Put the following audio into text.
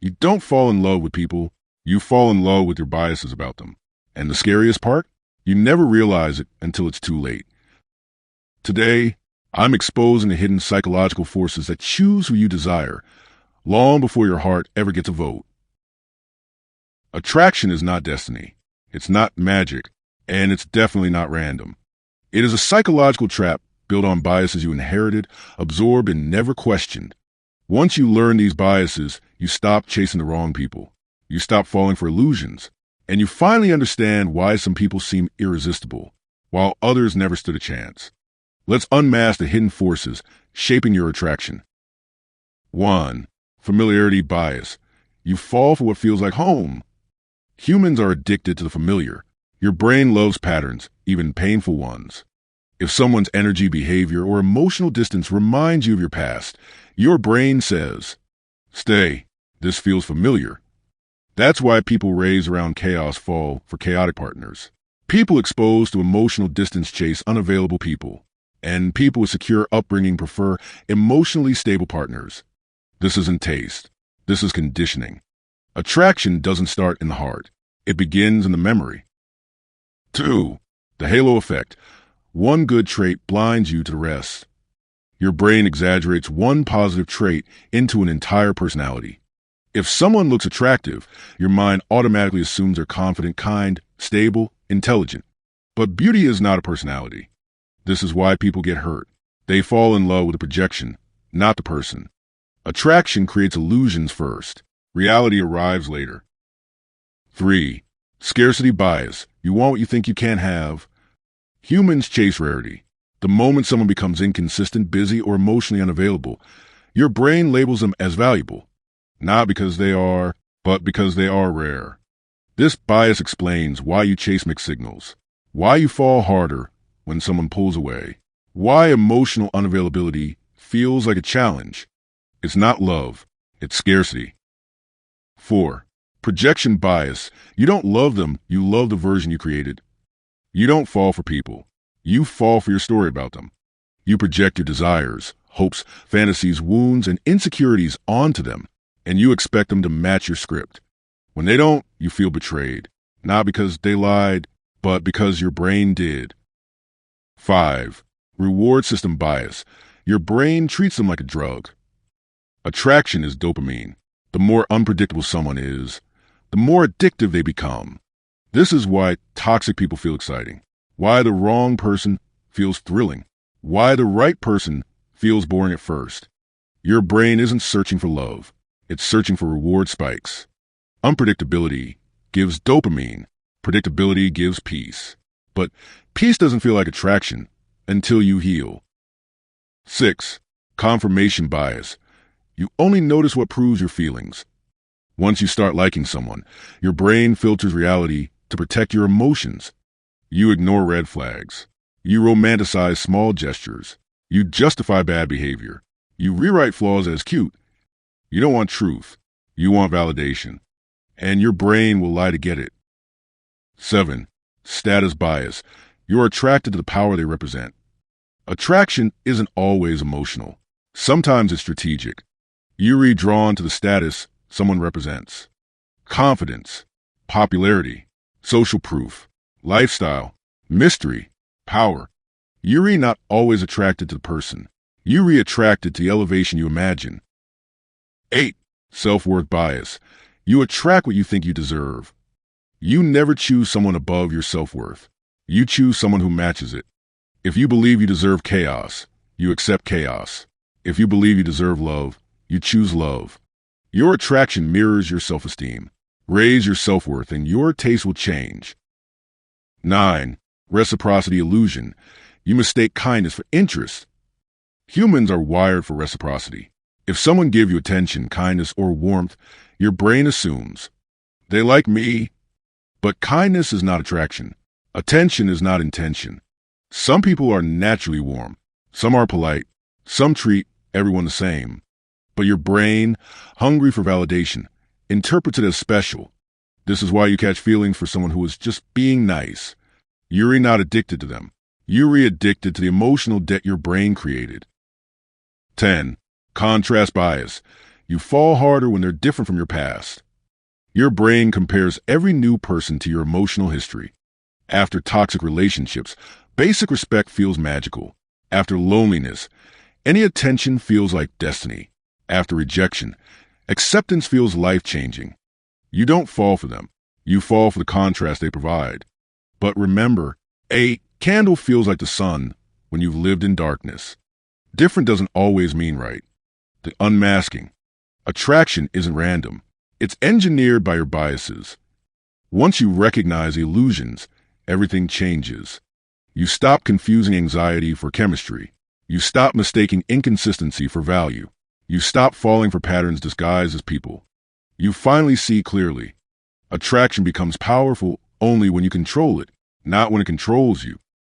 You don't fall in love with people, you fall in love with your biases about them. And the scariest part? You never realize it until it's too late. Today, I'm exposing the hidden psychological forces that choose who you desire, long before your heart ever gets a vote. Attraction is not destiny. It's not magic, and it's definitely not random. It is a psychological trap built on biases you inherited, absorbed, and never questioned. Once you learn these biases, you stop chasing the wrong people. You stop falling for illusions, and you finally understand why some people seem irresistible, while others never stood a chance. Let's unmask the hidden forces shaping your attraction. 1. Familiarity bias. You fall for what feels like home. Humans are addicted to the familiar. Your brain loves patterns, even painful ones. If someone's energy, behavior, or emotional distance reminds you of your past, your brain says, "Stay, this feels familiar." That's why people raised around chaos fall for chaotic partners. People exposed to emotional distance chase unavailable people, and people with secure upbringing prefer emotionally stable partners. This isn't taste. This is conditioning. Attraction doesn't start in the heart. It begins in the memory. 2. The halo effect. One good trait blinds you to the rest. Your brain exaggerates one positive trait into an entire personality. If someone looks attractive, your mind automatically assumes they're confident, kind, stable, intelligent. But beauty is not a personality. This is why people get hurt. They fall in love with the projection, not the person. Attraction creates illusions first. Reality arrives later. 3. Scarcity bias. You want what you think you can't have. Humans chase rarity. The moment someone becomes inconsistent, busy, or emotionally unavailable, your brain labels them as valuable. Not because they are, but because they are rare. This bias explains why you chase mixed signals, why you fall harder when someone pulls away, why emotional unavailability feels like a challenge. It's not love, it's scarcity. 4. Projection bias. You don't love them, you love the version you created. You don't fall for people. You fall for your story about them. You project your desires, hopes, fantasies, wounds, and insecurities onto them, and you expect them to match your script. When they don't, you feel betrayed, not because they lied, but because your brain did. 5. Reward system bias. Your brain treats them like a drug. Attraction is dopamine. The more unpredictable someone is, the more addictive they become. This is why toxic people feel exciting, why the wrong person feels thrilling, why the right person feels boring at first. Your brain isn't searching for love. It's searching for reward spikes. Unpredictability gives dopamine. Predictability gives peace. But peace doesn't feel like attraction until you heal. 6. Confirmation bias. You only notice what proves your feelings. Once you start liking someone, your brain filters reality to protect your emotions. You ignore red flags. You romanticize small gestures. You justify bad behavior. You rewrite flaws as cute. You don't want truth. You want validation. And your brain will lie to get it. 7. Status bias. You're attracted to the power they represent. Attraction isn't always emotional. Sometimes it's strategic. You're drawn to the status someone represents. Confidence, popularity, social proof, lifestyle, mystery, power. You're not always attracted to the person. You're attracted to the elevation you imagine. 8. Self-worth bias. You attract what you think you deserve. You never choose someone above your self-worth. You choose someone who matches it. If you believe you deserve chaos, you accept chaos. If you believe you deserve love, you choose love. Your attraction mirrors your self-esteem. Raise your self-worth and your taste will change. 9. Reciprocity illusion. You mistake kindness for interest. Humans are wired for reciprocity. If someone gives you attention, kindness, or warmth, your brain assumes, they like me. But kindness is not attraction. Attention is not intention. Some people are naturally warm. Some are polite. Some treat everyone the same. But your brain, hungry for validation, interprets it as special. This is why you catch feelings for someone who is just being nice. You're not addicted to them. You're addicted to the emotional debt your brain created. 10. Contrast bias. You fall harder when they're different from your past. Your brain compares every new person to your emotional history. After toxic relationships, basic respect feels magical. After loneliness, any attention feels like destiny. After rejection, acceptance feels life-changing. You don't fall for them. You fall for the contrast they provide. But remember, a candle feels like the sun when you've lived in darkness. Different doesn't always mean right. The unmasking. Attraction isn't random. It's engineered by your biases. Once you recognize illusions, everything changes. You stop confusing anxiety for chemistry. You stop mistaking inconsistency for value. You stop falling for patterns disguised as people. You finally see clearly. Attraction becomes powerful only when you control it, not when it controls you.